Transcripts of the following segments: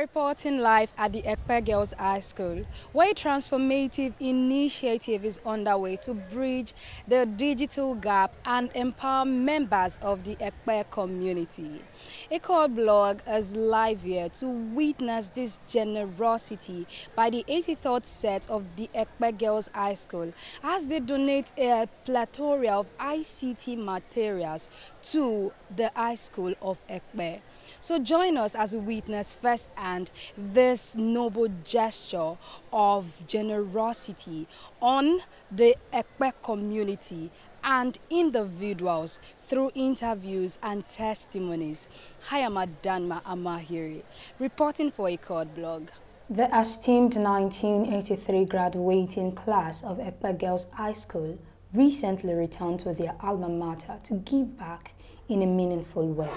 reporting live at the Ekpe Girls High School, where a transformative initiative is underway to bridge the digital gap and empower members of the Ekpe community. A call blog is live here to witness this generosity by the 83rd set of the Ekpe Girls High School as they donate a plethora of ICT materials to the High School of Ekpe. So join us as we witness firsthand this noble gesture of generosity on the Ekpe community and individuals through interviews and testimonies. I am Adanma Amahiri, reporting for a Cord blog. The esteemed 1983 graduating class of Ekpe Girls High School recently returned to their alma mater to give back in a meaningful way.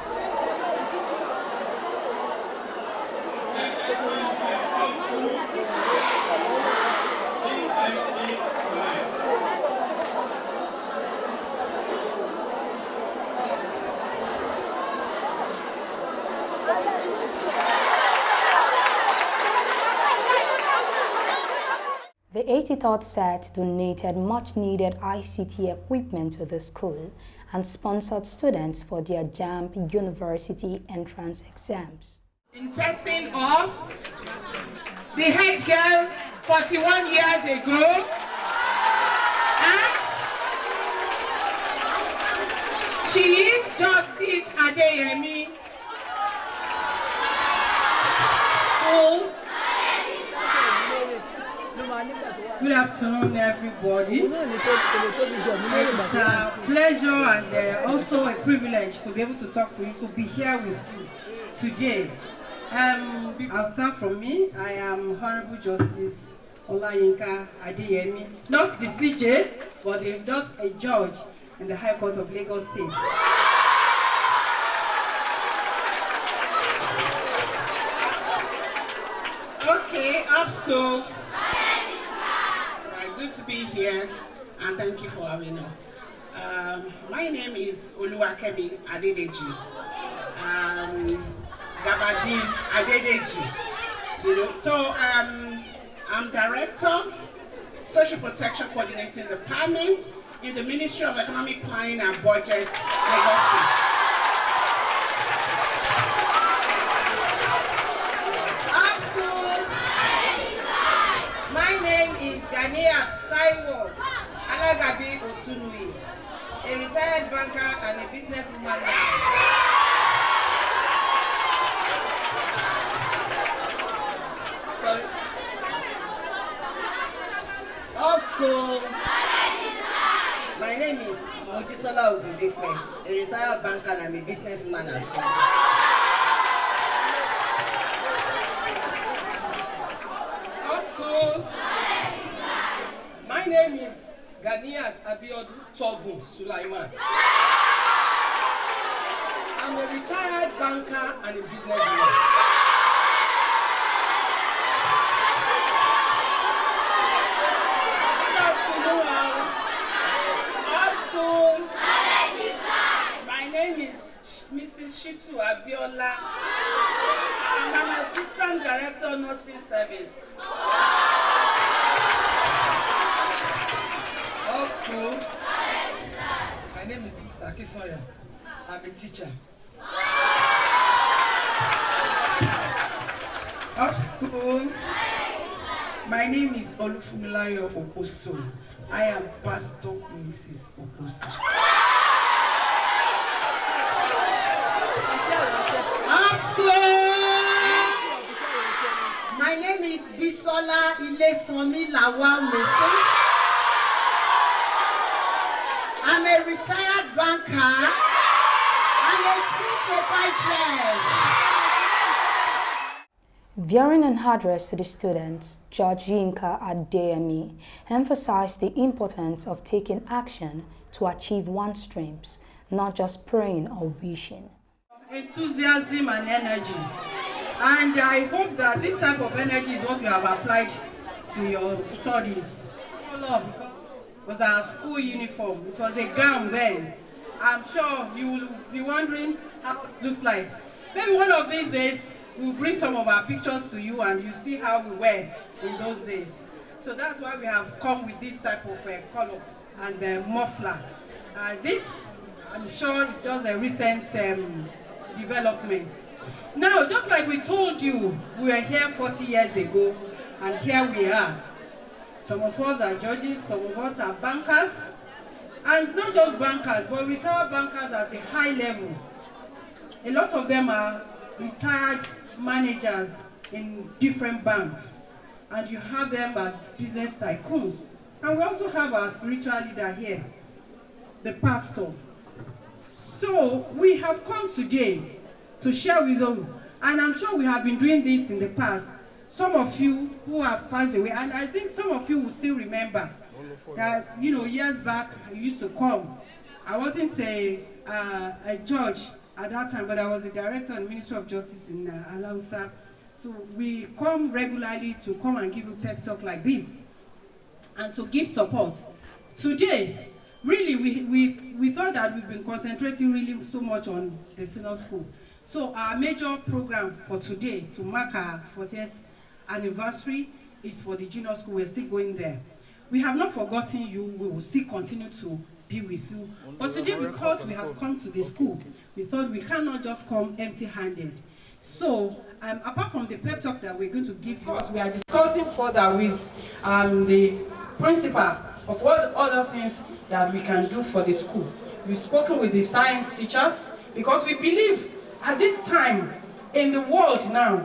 The 83rd set donated much-needed ICT equipment to the school and sponsored students for their Jamb University entrance exams. In person of the head girl 41 years ago, and she is Justice Adeyemi. Good afternoon, everybody. It's a pleasure and also a privilege to be able to talk to you, to be here with you today. I'll start from me. I am Honorable Justice Olayinka Adeyemi, not the CJ, but just a judge in the High Court of Lagos State. Okay, up school. Good to be here, and thank you for having us. My name is Oluwakemi Adedeji, Gabadi Adedeji. So I'm Director, Social Protection Coordinating Department in the Ministry of Economic Planning and Budget, Lagos State. A retired banker and a businesswoman. Sorry. Off school. My name is Mojisola Ogudepe, a retired banker and a businesswoman as well. Off school. My name is Ganiat Abiodun Togun Sulaiman. I'm a retired banker and a businessman. Good afternoon. Also, my name is Mrs. Shitu Abiola. I'm an Assistant Director Nursing Service. School. My name is Mr. Akisoya. I'm a teacher. Up school. My name is Olufumilayo Oposo. I am Pastor Mrs. Oposo. Up school. My name is Bisola Ilesoni Lawal. I'm a retired banker and a school proprietor. During an address to the students, Judge Yinka Adeyemi emphasized the importance of taking action to achieve one's dreams, not just praying or wishing. Enthusiasm and energy. And I hope that this type of energy is what you have applied to your studies. Was our school uniform. It was a gown then. I'm sure you will be wondering how it looks like. Maybe one of these days we'll bring some of our pictures to you and you see how we were in those days. So that's why we have come with this type of color and muffler. This, I'm sure, is just a recent development. Now, just like we told you, we were here 40 years ago, and here we are. Some of us are judges, some of us are bankers, and not just bankers, but retired bankers at a high level. A lot of them are retired managers in different banks, and you have them as business tycoons. And we also have our spiritual leader here, the pastor. So we have come today to share with you, and I'm sure we have been doing this in the past. Some of you who have passed away, and I think some of you will still remember that, you know, years back I used to come. I wasn't a judge at that time, but I was the director in the Ministry of Justice in Alausa. So we come regularly to come and give you pep talk like this and to give support. Today, really, we thought that we've been concentrating really so much on the senior school. So our major program for today, to mark our 40th anniversary, is for the junior school. We're still going there. We have not forgotten you. We will still continue to be with you. But today, because we have come to the school, we thought we cannot just come empty-handed. So, apart from the pep talk that we're going to give you, we are discussing further with the principal of what other things that we can do for the school. We've spoken with the science teachers because we believe at this time in the world now,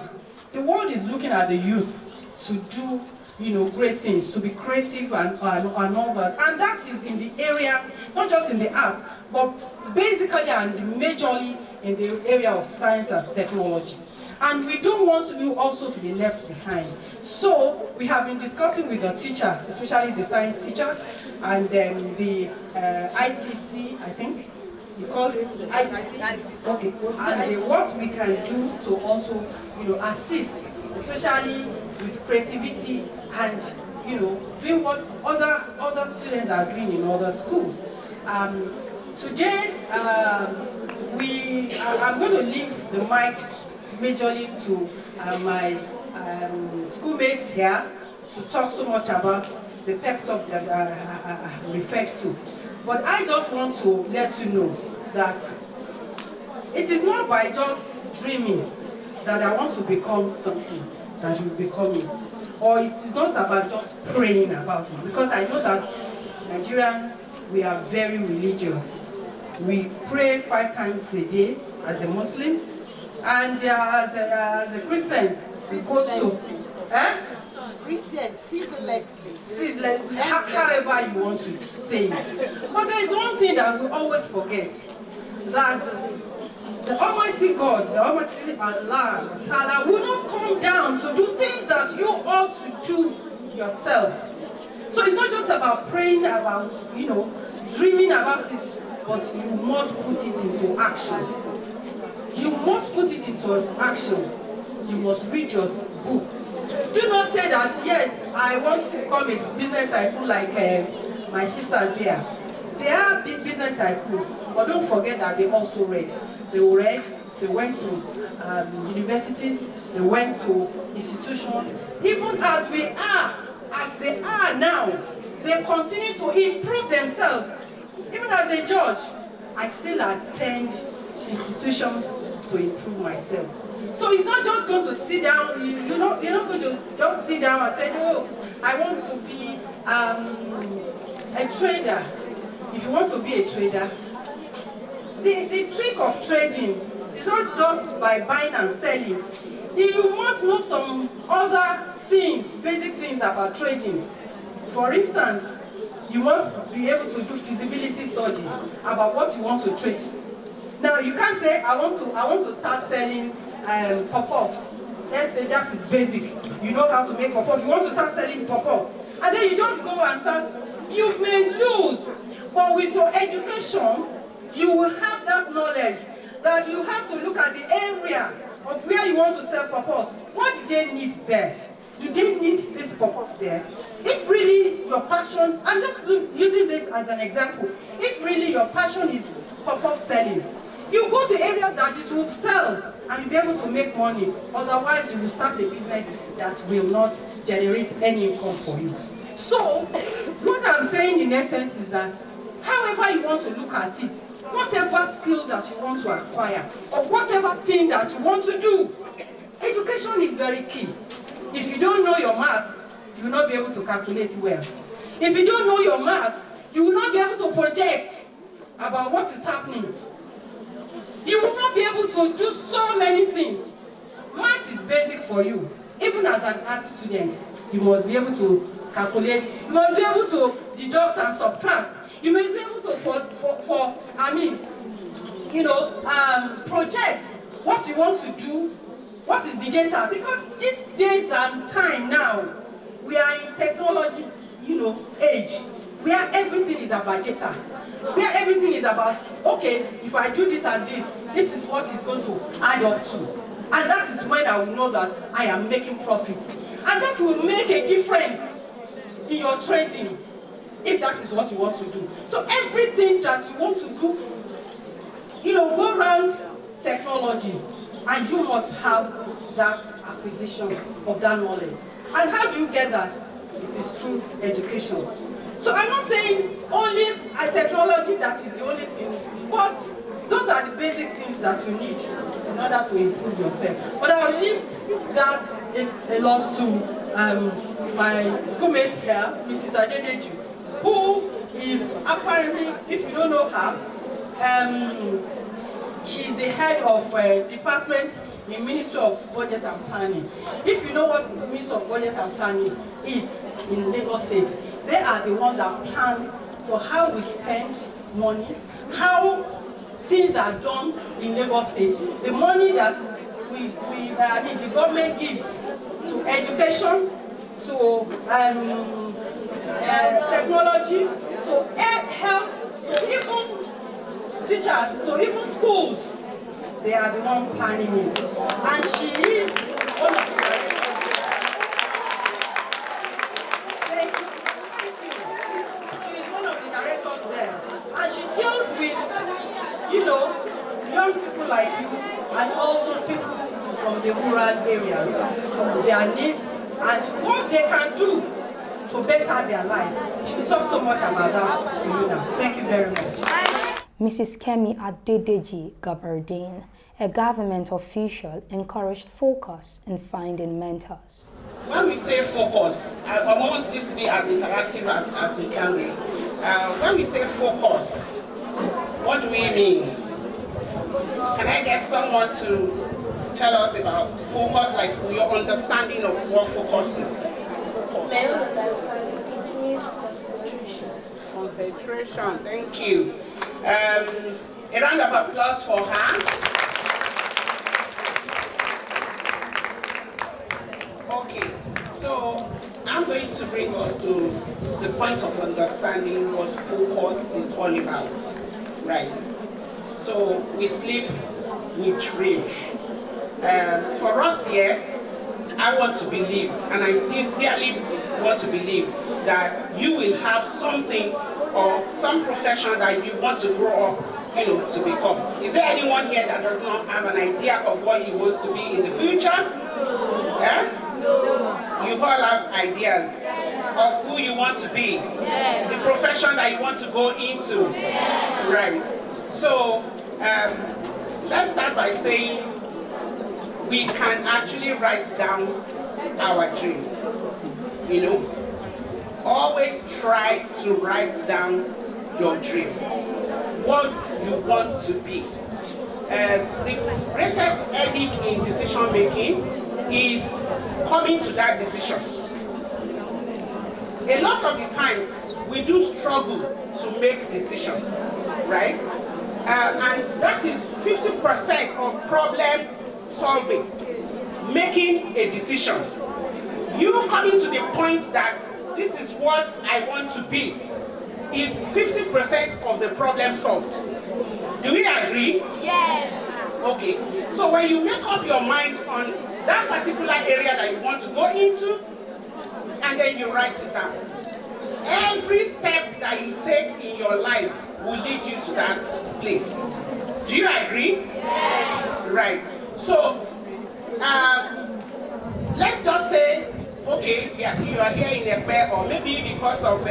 the world is looking at the youth to do, you know, great things, to be creative and all that. And that is in the area, not just in the art, but basically and majorly in the area of science and technology. And we don't want you also to be left behind. So we have been discussing with the teachers, especially the science teachers, and then the ITC, I think, you call it ICT. Okay. And what we can do to also, you know, assist, especially with creativity and, you know, doing what other students are doing in other schools. Today, I'm going to leave the mic majorly to my schoolmates here to talk so much about the pep talk that I referred to. But I just want to let you know that it is not by just dreaming that I want to become something that you become it. Or it is not about just praying about it. Because I know that Nigerians, we are very religious. We pray 5 times a day as a Muslim. And as a Christian, we go to... Christian, ceaselessly. However you want to say it. But there is one thing that we always forget, that the Almighty God, the Almighty Allah, will not come down to do things that you ought to do yourself. So it's not just about praying about, you know, dreaming about it, but you must put it into action. You must put it into action. You must read your book. Do not say that, yes, I want to become a business tycoon like my sisters here. They are big business tycoons, but don't forget that they also read. They read, they went to universities, they went to institutions. Even as we are, as they are now, they continue to improve themselves. Even as a judge, I still attend institutions to improve myself. So it's not just going to sit down, you're not going to just sit down and say, oh, I want to be a trader. If you want to be a trader, the trick of trading is not just by buying and selling. You must know some other things, basic things about trading. For instance, you must be able to do feasibility studies about what you want to trade. Now you can't say I want to start selling pop-up. Let's say that is basic. You know how to make pop-up. You want to start selling pop-up, and then you just go and start. You may lose, but with your education, you will have that knowledge that you have to look at the area of where you want to sell pop-up. What do they need there? Do they need this pop-up there? If really your passion, I'm just using this as an example. If really your passion is pop-up selling, you go to area materials that it will sell and you'll be able to make money. Otherwise, you will start a business that will not generate any income for you. So, what I'm saying in essence is that however you want to look at it, whatever skill that you want to acquire, or whatever thing that you want to do, education is very key. If you don't know your math, you will not be able to calculate well. If you don't know your math, you will not be able to project about what is happening. You will not be able to do so many things. Math is basic for you. Even as an art student, you must be able to calculate, you must be able to deduct and subtract. You must be able to, project what you want to do, what is the data. Because these days and time now, we are in technology, age, where everything is about data. Where everything is about, okay, if I do this and this is what it's going to add up to. And that is when I will know that I am making profit. And that will make a difference in your trading, if that is what you want to do. So everything that you want to do, go around technology, and you must have that acquisition of that knowledge. And how do you get that? It is through education. So I'm not saying only technology that is the only thing, but those are the basic things that you need in order to improve yourself. But I will leave that a lot to my schoolmate here, Mrs. Adedeju, who is apparently, if you don't know her, she's the head of department in Ministry of Budget and Planning. If you know what the Ministry of Budget and Planning is in Lagos State, they are the ones that plan for how we spend money, how things are done in Lagos State. The money that the government gives to education, to technology, to health, to even teachers, to even schools. They are the ones planning it. And she is one of the directors. She is one of the directors there. And she deals with, young people like you and also people from the rural areas, their needs and what they can do to better their life. She will talk so much about that to you now. Thank you very much. Mrs. Kemi Adedeji Gabardine, a government official, encouraged focus in finding mentors. When we say focus, I want this to be as interactive as we can be. When we say focus, what do we mean? Can I get someone to tell us about focus, like your understanding of what focus is? It means concentration. Concentration, thank you. A round of applause for her. Okay, so I'm going to bring us to the point of understanding what focus is all about. Right. So we sleep, we dream. For us here, I want to believe, and I sincerely want to believe, that you will have something or some profession that you want to grow up, to become. Is there anyone here that does not have an idea of what he wants to be in the future? You all have ideas of who you want to be, the profession that you want to go into. Right. So let's start by saying we can actually write down our dreams. Always try to write down your dreams, what you want to be. The greatest headache in decision making is coming to that decision. A lot of the times we do struggle to make decisions, right? And that is 50% of problem solving, making a decision. You coming to the point that this is what I want to be is 50% of the problem solved. Do we agree? Yes. Okay. So when you make up your mind on that particular area that you want to go into, and then you write it down. Every step that you take in your life will lead you to that place. Do you agree? Yes. Right. So, let's just say, okay, you are here in Ekpe, or maybe because of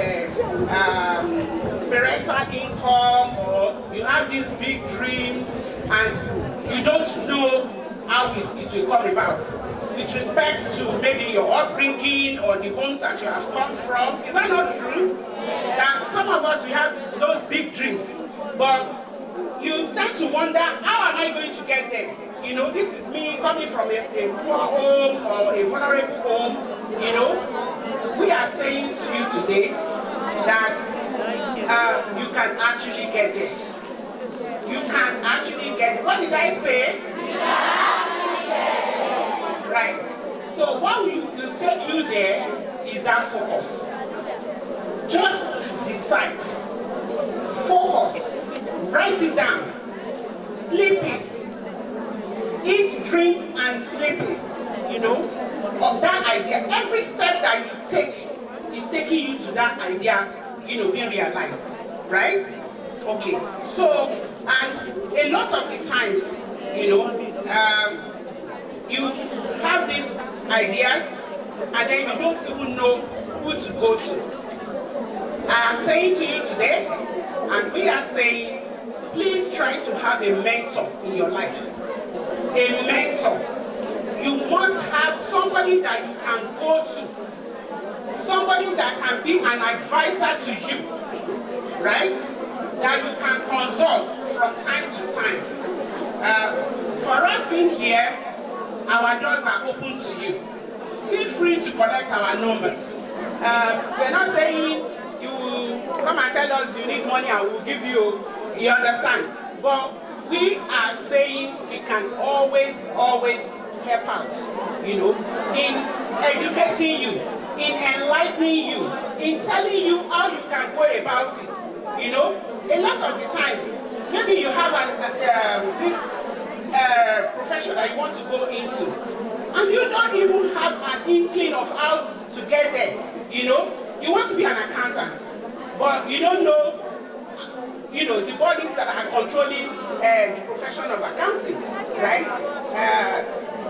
parental income, or you have these big dreams, and you don't know how it will come about. With respect to maybe your upbringing or the homes that you have come from, is that not true? That some of us, we have those big dreams, but you tend to wonder, how am I going to get there? You know, this is me coming from a poor home or a vulnerable home. You know, we are saying to you today that you can actually get there. You can actually get there. What did I say? You can actually get there. Right. So what will take you there is that focus. Just decide. Focus. Write it down. Sleep it. Eat, drink, and sleep it. You know, of that idea. Every step that you take is taking you to that idea, you know, being realized. Right? Okay. So, and a lot of the times, you know, you have these ideas and then you don't even know who to go to. I am saying to you today, and we are saying, please try to have a mentor in your life. A mentor. You must have somebody that you can go to. Somebody that can be an advisor to you. Right? That you can consult from time to time. For us being here, our doors are open to you. Feel free to collect our numbers. We're not saying you come and tell us you need money and we'll give you, you understand? But we are saying we can always help out, you know, in educating you, in enlightening you, in telling you how you can go about it. You know, a lot of the times, maybe you have this profession that you want to go into, and you don't even have an inkling of how to get there. You know, you want to be an accountant, but you don't know, you know, the bodies that are controlling the profession of accounting, right?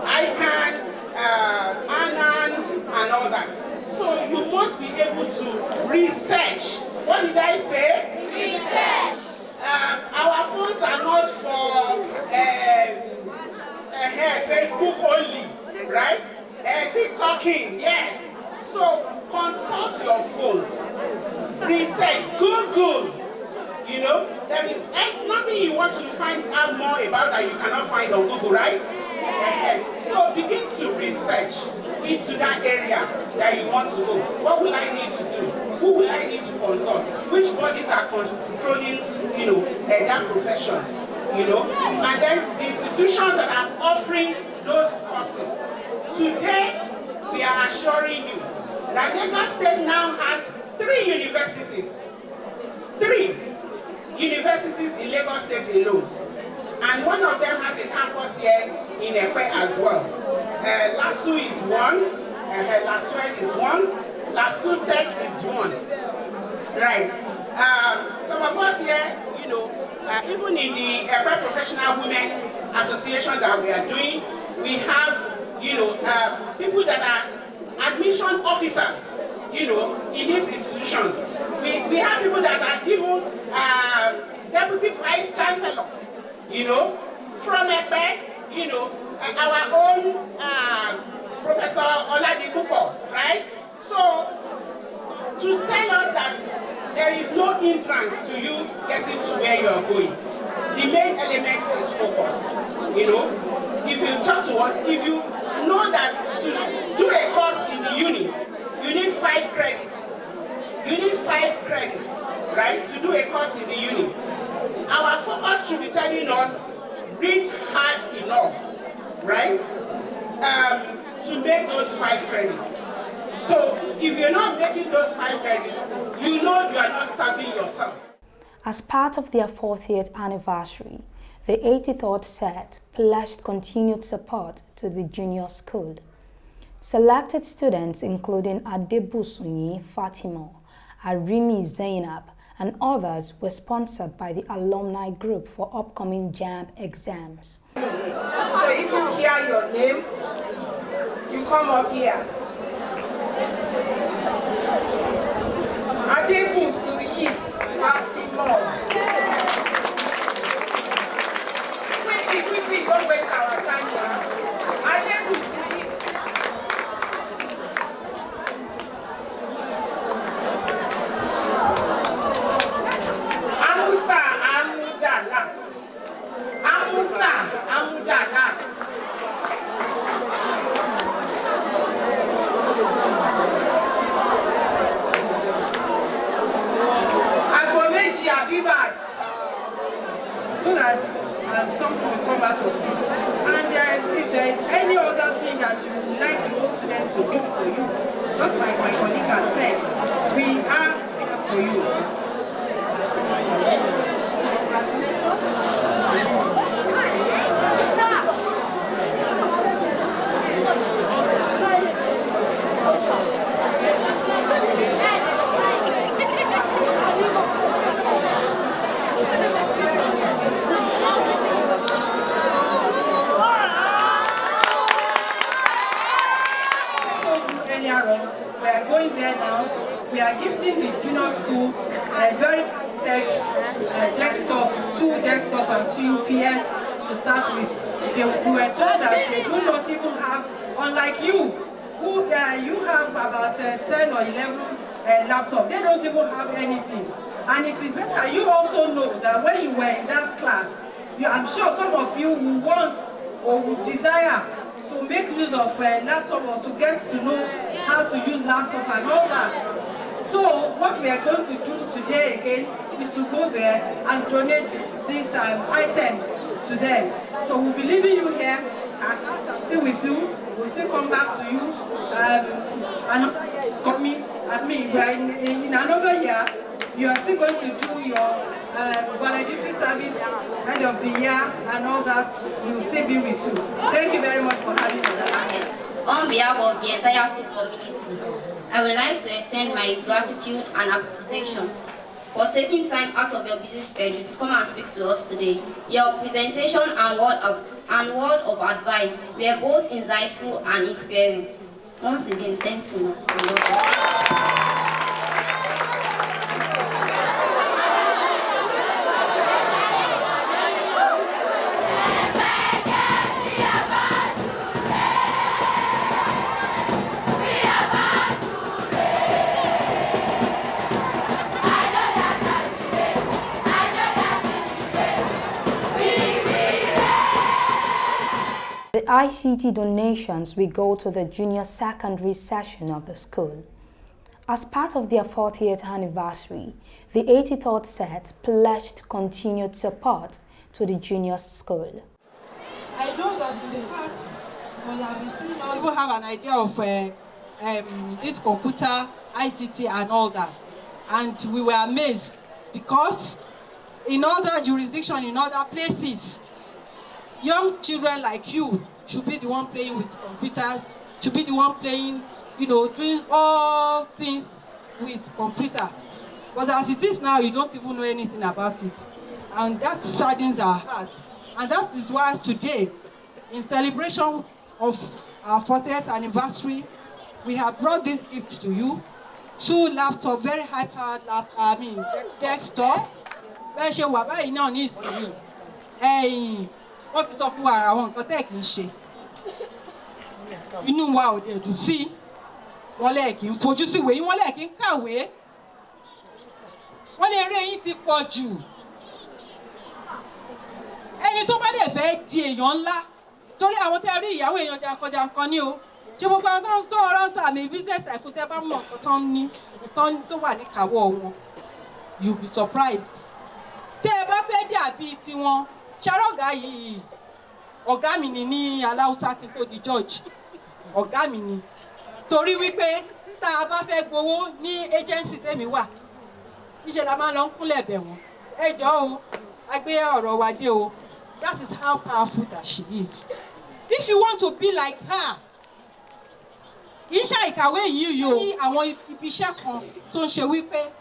ICANN, ANAN, and all that. So you must be able to research. What did I say? Research. Our phones are not for Facebook only, right? TikToking, yes. So consult your phones. Research. Google. You know, there is nothing you want to find out more about that you cannot find on Google, right? So begin to research into that area that you want to go. What will I need to do? Who will I need to consult? Which bodies are controlling, you know, that profession? You know, and then the institutions that are offering those courses. Today, we are assuring you that Lagos State now has 3 universities. 3 universities in Lagos State alone. And one of them has a campus here in Ekpe as well. LASU is one, LASUED is one, LASU State is one. Right. Some of us here, you know, even in the Ekpe Professional Women Association that we are doing, we have, you know, people that are admission officers, you know, in these institutions. We have people that are even deputy vice chancellors, you know, from Ekpe, you know, our own Professor Oladipupo, right? So, to tell us that there is no hindrance to you getting to where you are going. The main element is focus, you know. If you talk to us, if you know that to do a course in the uni, you need 5 credits. You need 5 credits, right, to do a course in the uni. Our focus should be telling us, read hard enough, right, to make those 5 credits. So, if you're not making those 5 credits, you know you are not serving yourself. As part of their 40th anniversary, the 83rd set pledged continued support to the junior school. Selected students including Adebusunyi Fatima, Arimi Zainab, and others were sponsored by the alumni group for upcoming Jamb exams. So if you hear your name, you come up here. Adebusuyi Fatimot. Quickly, don't waste our time now. Adebusuyi. Amusa Amujala. Agbomeji Abibat. So that something will come out of this. And if there is any other thing that you would like the students to do for you, just like my colleague has said, we are here for you. We are going there now. We are gifting the junior school a very tech desktop, 2 desktop and 2 UPS to start with. We were told that they do not even have, unlike you, who you have about 10 or 11 laptops. They don't even have anything. And it is better. You also know that when you were in that class, I'm sure some of you will want or would desire to make use of laptop or to get to know how to use laptop and all that. So what we are going to do today again is to go there and donate these items to them. So we'll be leaving you here and still with you. We'll still come back to you. Another year is coming. We are in another year. You are still going to do your valedictory service end of the year and all that. We will still be with you. Thank you very much for having us. On behalf of the entire school community, I would like to extend my gratitude and appreciation for taking time out of your busy schedule to come and speak to us today. Your presentation and word of advice were both insightful and inspiring. Once again, thank you. The ICT donations will go to the junior secondary section of the school. As part of their 40th anniversary, the 83rd set pledged continued support to the junior school. I know that in the past, because I've been seeing or even have an idea of this computer, ICT and all that. And we were amazed because in other jurisdictions, in other places, young children like you should be the one playing with computers, should be the one playing, doing all things with computer. But as it is now, you don't even know anything about it. And that saddens our heart. And that is why today, in celebration of our 40th anniversary, we have brought this gift to you. 2 laptops, very high-powered desktop. Wọ́n ti sọ fún wa àwọn nǹkan tẹ́ kì í ṣe. Inú wa ò dẹ̀ dùn sí. Wọ́n lẹ̀ kì í fojú sí ìwé yín, wọ́n lẹ̀ kì í kàwé. Wọ́n lè eré yín ti pọ̀ jù. Ẹni tó bá dẹ̀ fẹ́ di èèyàn ńlá torí àwọn tẹ́ rí ìyàwó èèyàn jankan ní o. Ṣé gbogbo àwọn tó ń store around àmì business ẹ̀kú tẹ́ bá mọ̀ nǹkan tó wà ní kàwọ́ wọn. You be surprised. Tẹ́ ẹ bá fẹ́ dàbí tiwọn. Ṣàrògà yìí ọ̀gá mi ni ní Aláùsá kí n tó di George. Ọ̀gá mi ni. Torí wípé tá a bá fẹ́ gbowó ní agency tèmi wà. Iṣẹ́ la máa lọ ń kúnlẹ̀ bẹ̀ wọ́n. Ẹ jọ̀ọ́ o, a gbé ọ̀rọ̀ wa dé o. That is how powerful that she is. If you want to be like her, kì í ṣe ìkàwé yìí yóò. Ní àwọn ibi iṣẹ́ kan tó ń ṣe wípé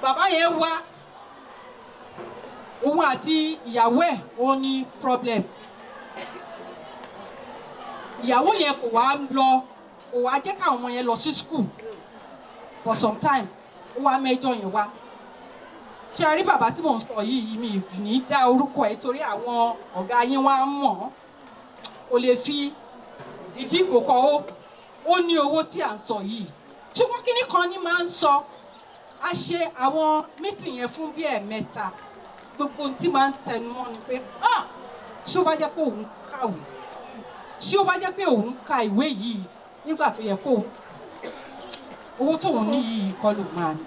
bàbá yẹn wá. òun àti ìyàwó ẹ̀ ó ní problem. Ìyàwó yẹn kò wá lọ, kò wá jẹ́ káwọn ọmọ yẹn lọ sí school for some time. Ó wá mẹ́jọ yẹn wá. Ṣé ẹ rí bàbá tí mò ń sọ yìí mi ní dá orúkọ ẹ̀ torí àwọn ọ̀gá yín wá mọ̀. Ó lè fi ìdí ìkòkò ó ní owó tí à ń sọ yìí. Ṣùgbọ́n kíní kan ní máa ń sọ, a ṣe àwọn meeting yẹn fún bí ẹ̀mẹ́ta. Gbogbo ohun tí máa ń tẹnu mọ́ ni pé tí ó bá jẹ́ pé òun kàwé, tí ó bá jẹ́ pé òun ka ìwé yìí nígbà tó yẹ kó owó tóun ní yìí kọ́ ló máa ní.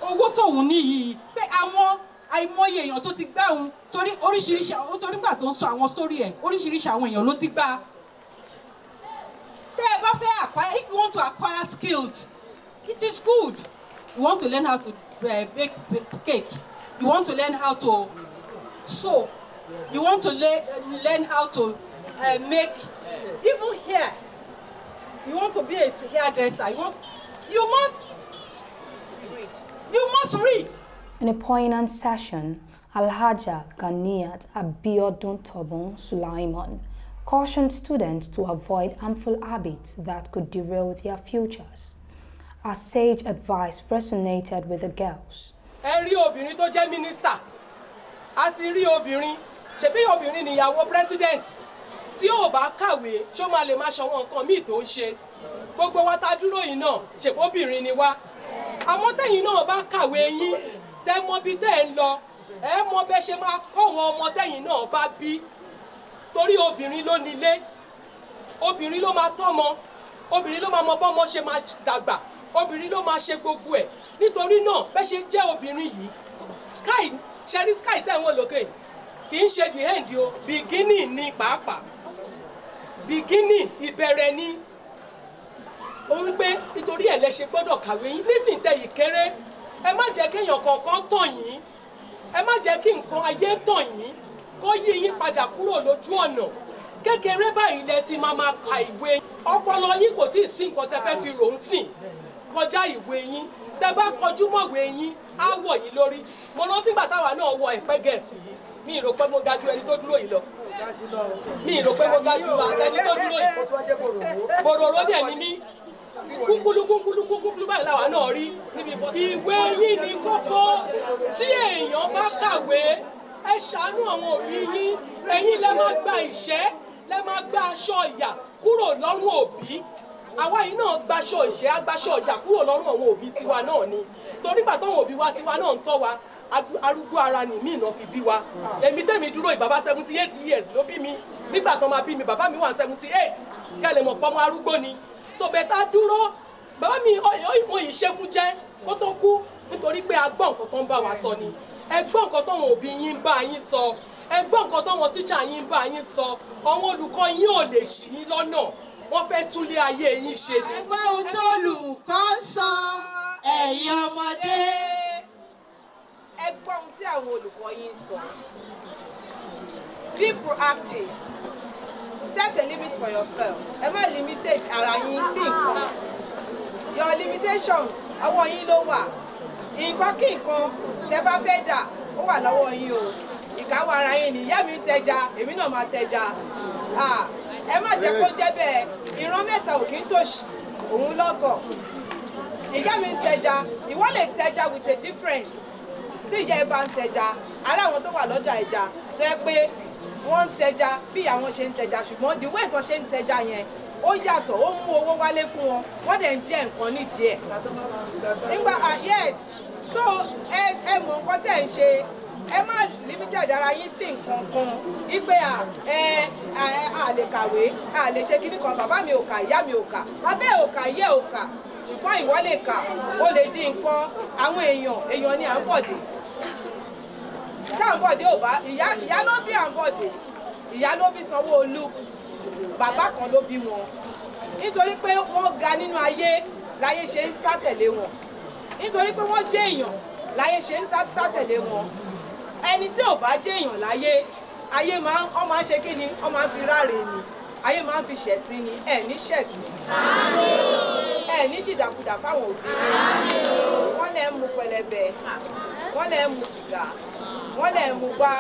Owó tóun ní yìí pé àwọn àìmọye èèyàn tó ti gbá òun torí oríṣiríṣi torí nígbà tó ń sọ àwọn story ẹ̀ oríṣiríṣi àwọn èèyàn ló ti gbá. Tẹ́ ẹ bá fẹ́ acquire, if you want to acquire skills, it is good. You want to learn how to bake cake. You want to learn how to sew. You want to learn how to make even hair. You want to be a hairdresser. You must read. In a poignant session, Alhaja Ganiat Abiodun Tobon Sulaiman cautioned students to avoid harmful habits that could derail their futures. Her sage advice resonated with the girls. Ẹ rí obìnrin tó jẹ́ mínísítà, a ti rí obìnrin, ṣebí obìnrin níyàwó president, tí ò bá kàwé ṣó máa lè máa ṣọwọ́n nǹkan míì tó ń ṣe. Gbogbo wa tá dúró yìí náà, ṣebí obìnrin ni wá. Àmọ́ tẹ́yìn náà bá kàwé yín, tẹ́ mọ bí tẹ́ ń lọ, ẹ mọ bẹ́ ṣe máa kọ́ wọn ọmọ tẹ́yìn náà bá bí. Torí obìnrin ló nílé, obìnrin ló máa tọ́mọ, obìnrin ló máa mọ bọ́mọ ṣe máa dàgbà, obìnrin ló máa ṣe gbogbo ẹ̀. Nítorí náà bẹ́ ṣe jẹ́ obìnrin yìí, sky tẹ̀ wọ́n lókè kì í ṣe the end o, beginning ni pàápàá, beginning ìbẹ̀rẹ̀ ni. Ó wí pé nítorí ẹ̀ lẹ ṣe gbọ́dọ̀ kàwé yín nísìnyí tẹ́ yìí kéré, ẹ má jẹ́ kéèyàn kankan tàn yín, ẹ má jẹ́ kí nǹkan ayé tàn yín kó yí yín padà kúrò lójú ọ̀nà. Kékeré báyìí lẹ ti máa ka ìwé, ọpọlọ yín kò tí ì sí nǹkan tẹ́ fẹ́ fi rò ń sìn kọjá ìwé yín. Tẹ́ bá kọjú mọ́wé yín á wọ̀ yín lórí. Mo rántí ìgbà táwa náà wọ ẹ̀pẹ́ gẹ̀ẹ́sì yìí, mi rò pé mo ga ju ẹni tó dúró yìí lọ. Mi rò pé mo ga ju ẹni tó dúró yìí. Bòròró dẹ̀ ni mí. Kúnkúlú báyìí làwa náà rí níbi ìwé yín ní kókó. Tí èèyàn bá kàwé, ẹ ṣàánú àwọn òbí yín. Ẹ̀yin lẹ máa gba ìṣẹ́, lẹ máa gba aṣọ ìyà kúrò lọ́rùn òbí. Àwa yìí náà gbaṣọ ìṣẹ́, agbaṣọ ìyà kúrò lọ́rùn àwọn òbí tiwa náà ni. Torí gbà táwọn òbí wa tiwa náà ń tọ́ wa, arúgbó ara ni mí náà fi bí wa. Èmi tẹ́mi dúró ìbàbá 78 years ló bí mi. Nígbà tó máa bí mi, bàbá mi wà 78. Kẹ́ lè mọ̀ pọ́nmọ́ arúgbó ni. So bẹ́tà dúró, bàbá mi wọ́n yìí ṣe fún jẹ́ kó tó kú nítorí pé a gbọ́ nǹkan tó ń bá wa sọ ni. Ẹ gbọ́ nǹkan táwọn òbí yín ń bá yín sọ. Ẹ gbọ́ nǹkan táwọn tíṣà yín ń bá yín sọ. Àwọn olùkọ́ yín ò lè ṣì yín lọ́nà. Wọ́n fẹ́ túnlé ayé yín ṣe ni. Ẹgbẹ́ ohun tó olùkọ́ sọ, ẹ̀yin ọmọdé. Ẹ gbọ́ ohun tí àwọn olùkọ́ yín sọ. Be proactive. Set a limit for yourself. Ẹ má limitate ara yín sí nǹkan. Your limitations, ọwọ́ yín ló wà. Nǹkan kí nǹkan tẹ́ bá fẹ́ dà, ó wà lọ́wọ́ yín o. Ìkáwọ́ ara yín ni, ìyá mi tẹja, èmi náà máa tẹja. Ẹ má jẹ́ kó jẹ́ bẹ́ẹ̀, ìran mẹ́ta ò kí ń tòṣì, òun lọ́sọ̀. Ìyá mi ń tẹja, ìwọ lè tẹja with a difference. Tí ìyá ẹ bá ń tẹja, ará àwọn tó wà lọ́jà ẹja, tẹ́ pé wọ́n ń tẹja bí àwọn ṣe ń tẹja, ṣùgbọ́n the way tó ṣe ń tẹja yẹn ó yàtọ̀, ó mú owó wálé fún wọn, wọ́n dẹ̀ ń jẹ nǹkan nídìí ẹ̀. Nígbà yes, so ẹ mọ nǹkan tẹ̀ ń ṣe, ẹ má limited ara yín sí nǹkan kan wípé a lè kàwé, a lè ṣe kíní kan, bàbá mi ò kà, ìyá mi ò kà, bàbá ò kà, ìyá ò kà, ṣùgbọ́n ìwọ lè kà, ó lè di nǹkan. Àwọn èèyàn ni à ń bọ̀dé. Káàbọ̀dé ò bá ìyá ló bí Àǹbọ̀dé, ìyá ló bí Sanwó-Olú, bàbá kan ló bí wọn. Nítorí pé wọ́n ga nínú ayé láyé ṣe ń tàtẹ̀lé wọn. Nítorí pé wọ́n jẹ́ èèyàn láyé ṣe ń tàtẹ̀lé wọn. Ẹni tí ò bá jẹ́ èèyàn láyé, ayé máa ń ṣe kí ni? Wọ́n máa ń fi ráre ni. Ayé máa ń fi ṣẹ̀sín ni. Ẹ ní ṣẹ̀sín. Ẹ ní dìdàkudà fáwọn òbí. Wọ́n lè mu pẹlẹbẹ, wọ́n lè mu sìgá. wọ́n lẹ̀ mú gbá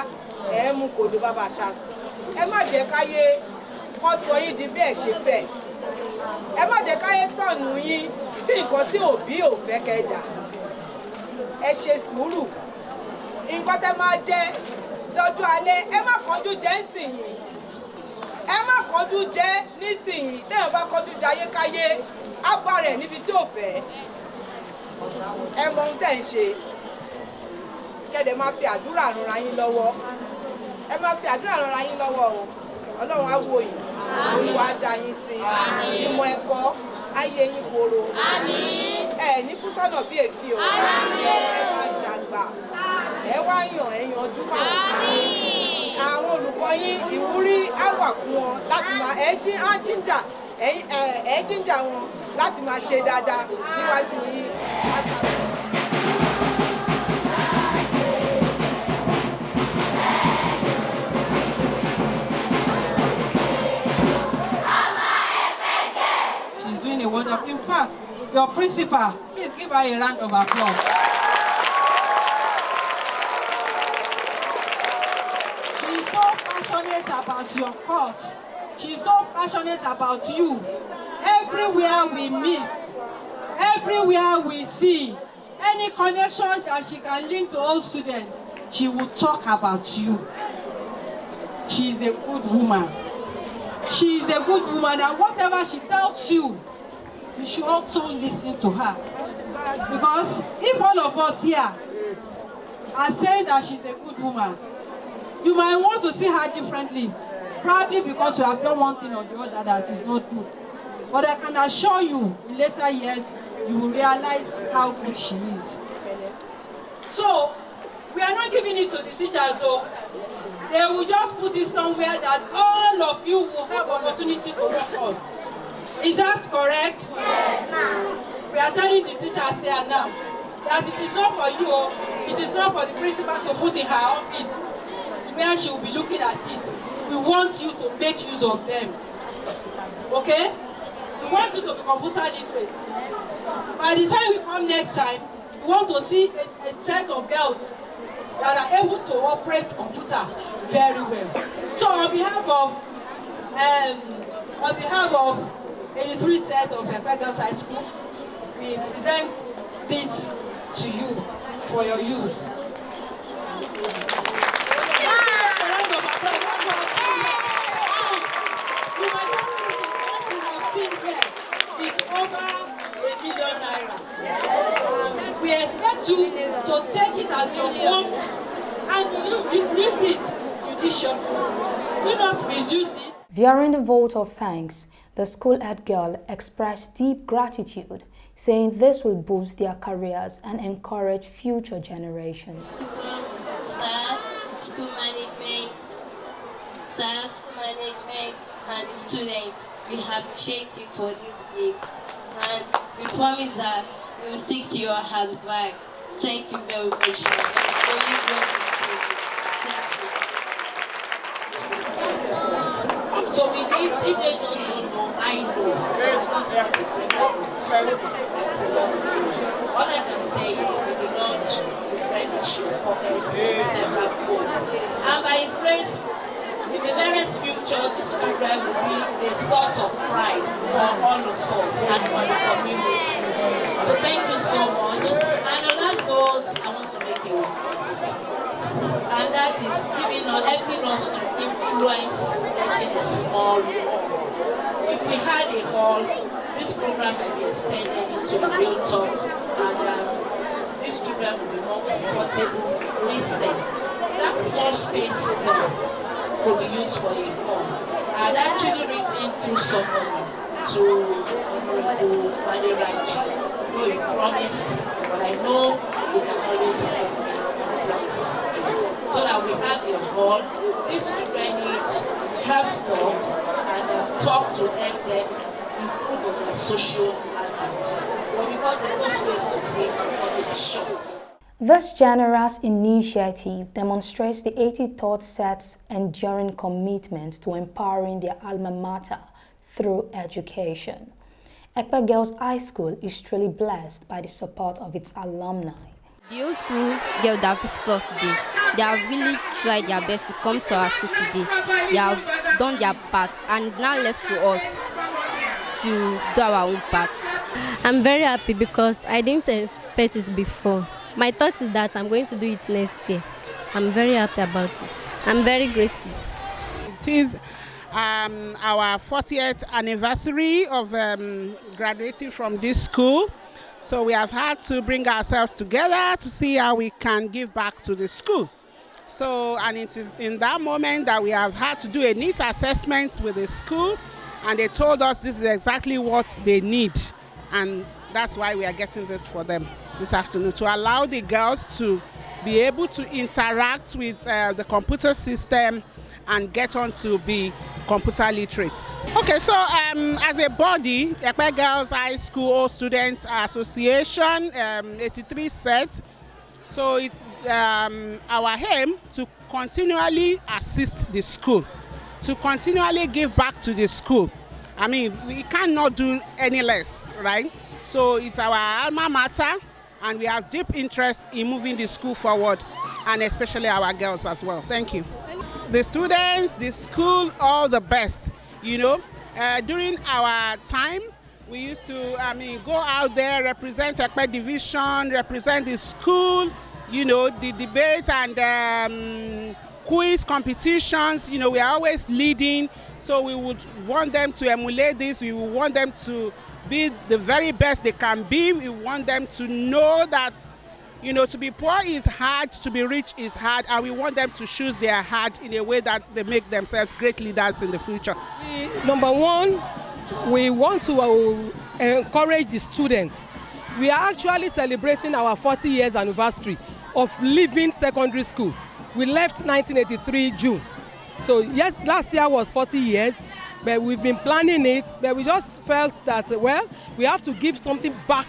ẹ̀ mú kòdó bàbá ṣáṣù. Ẹ má jẹ́ káyé wọ́n sọ yín di bẹ́ẹ̀ ṣe fẹ́. Ẹ má jẹ́ káyé tọ̀nù yín sí nǹkan tí òbí ò fẹ́ kẹ́ dà. Ẹ ṣe sùúrù. Nǹkan tẹ́ máa jẹ lọ́jọ́ alẹ́, ẹ má kánjú jẹ nísìnyí. Ẹ má kánjú jẹ nísìnyí. Téèyàn bá kánjú jẹ ayékáyé, á bá rẹ̀ níbi tí ò fẹ́. Ẹ mọ ohun tẹ́ ń ṣe. Kẹ́dẹ̀ máa fi àdúrà ranra yín lọ́wọ́. Ẹ máa fi àdúrà ranra yín lọ́wọ́ o. Ọlọ́run á wò yín. Olúwa á dá yín sí. Ìmọ̀ ẹ̀kọ́ ayé yín koro. Ẹ ní kú sọ́nà bí èéfì o. Ẹ máa dàgbà. Ẹ wá yàn ẹ yanjú fáwọn ọmọ yín. Àwọn olùkọ́ yín ìwúrí á wà fún wọn láti máa jíńjà wọn láti máa ṣe dáadáa níwájú yín. She's doing a wonderful. In fact, your principal, please give her a round of applause. She's so passionate about your cause. She's so passionate about you. Everywhere we meet, everywhere we see, any connection that she can link to all students, she will talk about you. She's a good woman. She is a good woman, and whatever she tells you, you should also listen to her. Because if all of us here are saying that she's a good woman, you might want to see her differently. Probably because you have done one thing or the other that is not good. But I can assure you, in later years, you will realize how good she is. So, we are not giving it to the teachers though. They will just put it somewhere that all of you will have opportunity to work on. Is that correct? Yes, ma'am. We are telling the teachers here now that it is not for you, it is not for the principal to put in her office where she will be looking at it. We want you to make use of them. Okay? We want you to be computer literate. By the time we come next time, we want to see a set of girls that are able to operate computer very well. So on behalf of 83 set of Girls High School, we present this to you for your use. It's over ₦1 million. We expect you to take it as your own and use it judiciously. Do not misuse it. During the vote of thanks, the school head girl expressed deep gratitude, saying this will boost their careers and encourage future generations. Staff, school management, and the students, we appreciate you for this gift. And we promise that we will stick to your advice. Thank you very much. Thank you. So with this, if they don't know, I know. All I can say is we do not replenish your pockets and several quotes. And by His grace, in the nearest future, these children will be a source of pride for all of us and for the community. So thank you so much. And on that note, I want to make a request. And that is helping us to influence getting a small hall. If we had a hall, this program might be extended into a built-up, and these children will be more comfortable listening. That small space there will be used for a hall. I had actually written through somebody to Honorable Aderaji, who he promised, but I know we can always help me place it. So that we have a hall. These children need help them and talk to help them improve on their social habits. But because there's no space to sit, it's short. This generous initiative demonstrates the 83rd set's enduring commitment to empowering their alma mater through education. Ekpe Girls High School is truly blessed by the support of its alumni. The old school girl that visits us today They have really tried their best to come to our school today. They have done their part, and it's now left to us to do our own part. I'm very happy because I didn't expect it before. My thought is that I'm going to do it next year. I'm very happy about it. I'm very grateful. It is our 40th anniversary of graduating from this school. So we have had to bring ourselves together to see how we can give back to the school. So, and it is in that moment that we have had to do a needs assessment with the school, and they told us this is exactly what they need. And that's why we are getting this for them this afternoon, to allow the girls to be able to interact with the computer system and get on to be computer literate. Okay, so as a body, Ekpe Girls High School Students Association, 83 set. So it's our aim to continually assist the school, to continually give back to the school. I mean, we cannot do any less, right? So it's our alma mater, and we have deep interest in moving the school forward, and especially our girls as well. Thank you. The students, the school, all the best. You know, during our time, we used to, go out there, represent Ekpe Division, represent the school, you know, the debate and quiz competitions. You know, we are always leading, so we would want them to emulate this. We would want them to be the very best they can be. We want them to know that, you know, to be poor is hard, to be rich is hard, and we want them to choose their heart in a way that they make themselves great leaders in the future. Number one, we want to encourage the students. We are actually celebrating our 40 years anniversary of leaving secondary school. We left 1983 June. So yes, last year was 40 years, but we've been planning it, but we just felt that, well, we have to give something back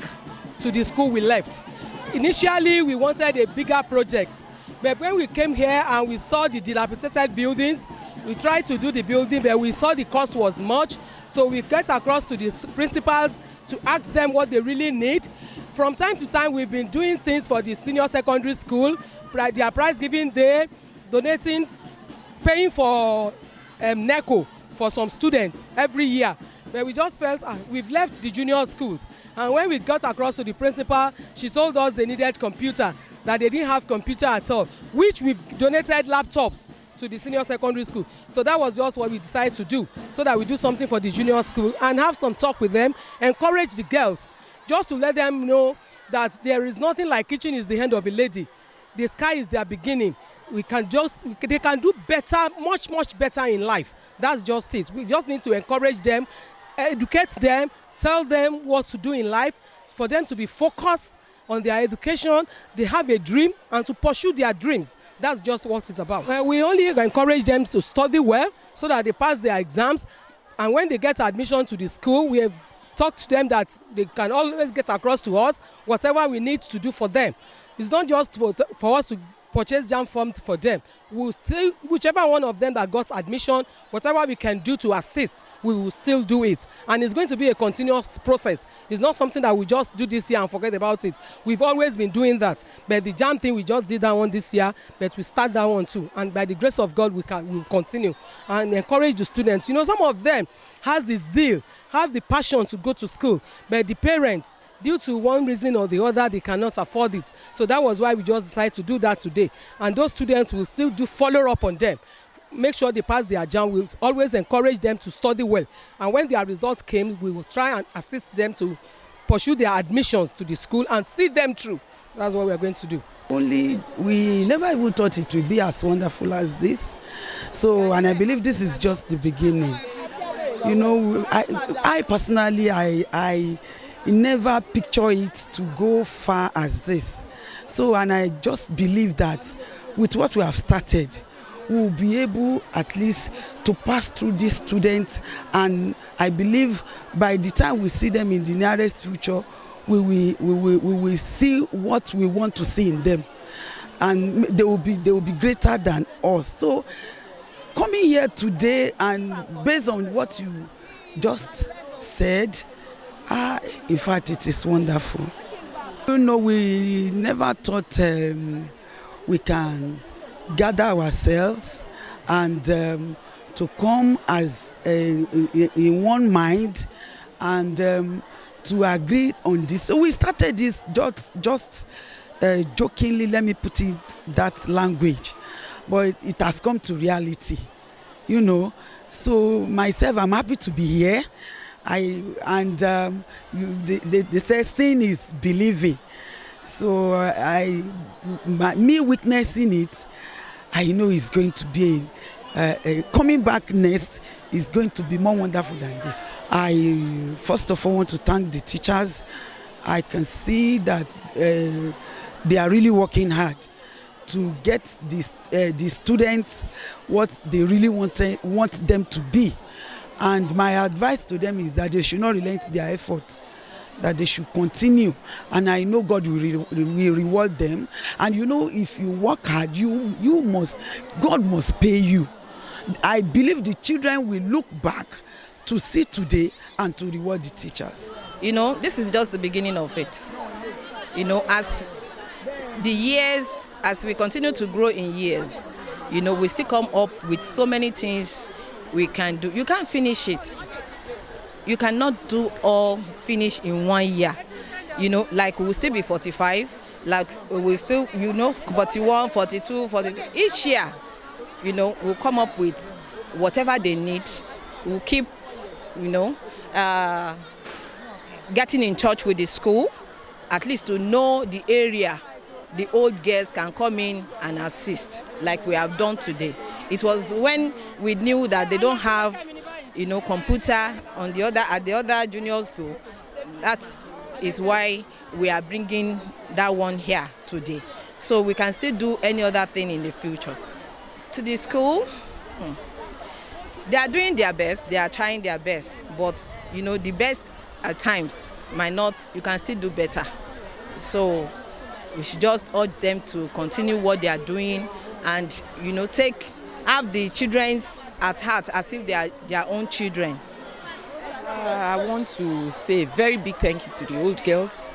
to the school we left. Initially, we wanted a bigger project, but when we came here and we saw the dilapidated buildings, we tried to do the building, but we saw the cost was much, so we got across to the principals to ask them what they really need. From time to time, we've been doing things for the senior secondary school, their prize giving day, donating, paying for NECO for some students every year. But we just felt we've left the junior schools, and when we got across to the principal, she told us they needed computer, that they didn't have computer at all, which we've donated laptops to the senior secondary school. So that was just what we decided to do, so that we do something for the junior school and have some talk with them, encourage the girls, just to let them know that there is nothing like kitchen is the hand of a lady. The sky is their beginning. They can do better, much better in life. That's just it. We just need to encourage them, educate them, tell them what to do in life, for them to be focused on their education. They have a dream, and to pursue their dreams. That's just what it's about. We only encourage them to study well so that they pass their exams, and when they get admission to the school, we have talked to them that they can always get across to us whatever we need to do for them. It's not just for us to purchase Jamb form for them. We'll still, whichever one of them that got admission, whatever we can do to assist, we will still do it. And it's going to be a continuous process. It's not something that we just do this year and forget about it. We've always been doing that. But the Jamb thing, we just did that one this year, but we start that one too. And by the grace of God, we'll continue and encourage the students. You know, some of them has the zeal, have the passion to go to school, but the parents, due to one reason or the other, they cannot afford it. So that was why we just decided to do that today. And those students will still do follow up on them. Make sure they pass their Jamb. We'll always encourage them to study well. And when their results came, we will try and assist them to pursue their admissions to the school and see them through. That's what we are going to do. We never even thought it would be as wonderful as this. So, and I believe this is just the beginning. You know, I personally, I never picture it to go far as this. So, and I just believe that with what we have started, we will be able at least to pass through these students, and I believe by the time we see them in the nearest future, we will see what we want to see in them, and they will be greater than us. So coming here today, and based on what you just said, in fact, it is wonderful. You know, we never thought we can gather ourselves and to come as in one mind and to agree on this. So we started this just jokingly, let me put it that language, but it has come to reality, you know. So myself, I'm happy to be here. They say seeing is believing. So me witnessing it, I know it's going to be coming back next is going to be more wonderful than this. I first of all want to thank the teachers. I can see that they are really working hard to get the students what they really want them to be. And my advice to them is that they should not relent their efforts, that they should continue. And I know God will reward them. And you know, if you work hard, God must pay you. I believe the children will look back to see today and to reward the teachers. You know, this is just the beginning of it. You know, as the years, as we continue to grow in years, you know, we still come up with so many things we can do. You can't finish it. You cannot do all finish in 1 year. You know, like we will still be 45, like we will still, you know, 41, 42, 43. Each year, you know, we'll come up with whatever they need. We'll keep, you know, getting in touch with the school, at least to know the area the old girls can come in and assist, like we have done today. It was when we knew that they don't have, you know, computer at the other junior school. That is why we are bringing that one here today. So we can still do any other thing in the future. To the school, they are doing their best, they are trying their best, but you know, the best at times might not, you can still do better. So we should just urge them to continue what they are doing and, you know, have the children's at heart as if they are their own children. I want to say a very big thank you to the old girls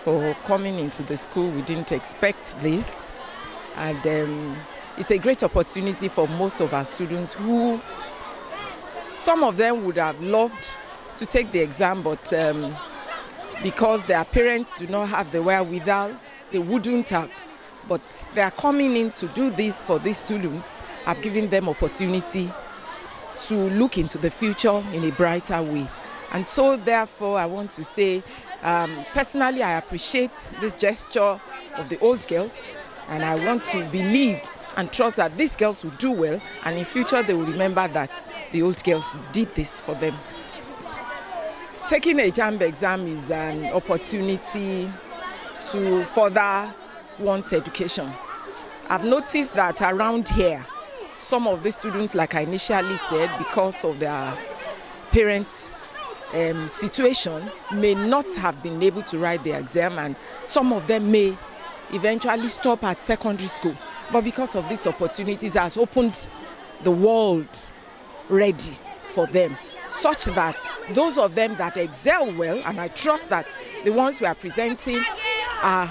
for coming into the school. We didn't expect this, and it's a great opportunity for most of our students who, some of them would have loved to take the exam, but because their parents do not have the wherewithal, they wouldn't have. But they are coming in to do this for these students. I've given them opportunity to look into the future in a brighter way. And so therefore I want to say, personally I appreciate this gesture of the old girls, and I want to believe and trust that these girls will do well, and in future they will remember that the old girls did this for them. Taking a Jamb exam is an opportunity to further one's education. I've noticed that around here, some of the students, like I initially said, because of their parents' situation, may not have been able to write the exam, and some of them may eventually stop at secondary school. But because of these opportunities, it has opened the world ready for them, such that those of them that excel well, and I trust that the ones we are presenting are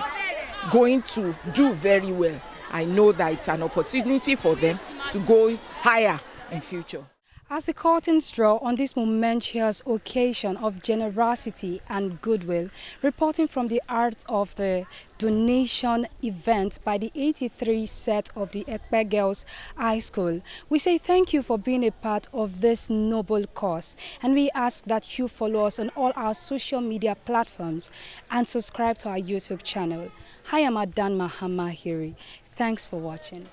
going to do very well. I know that it's an opportunity for them to go higher in future. As the curtains draw on this momentous occasion of generosity and goodwill, reporting from the art of the donation event by the 83 set of the Ekpe Girls High School, we say thank you for being a part of this noble cause, and we ask that you follow us on all our social media platforms and subscribe to our YouTube channel. I am Adan Mahama Hiri. Thanks for watching.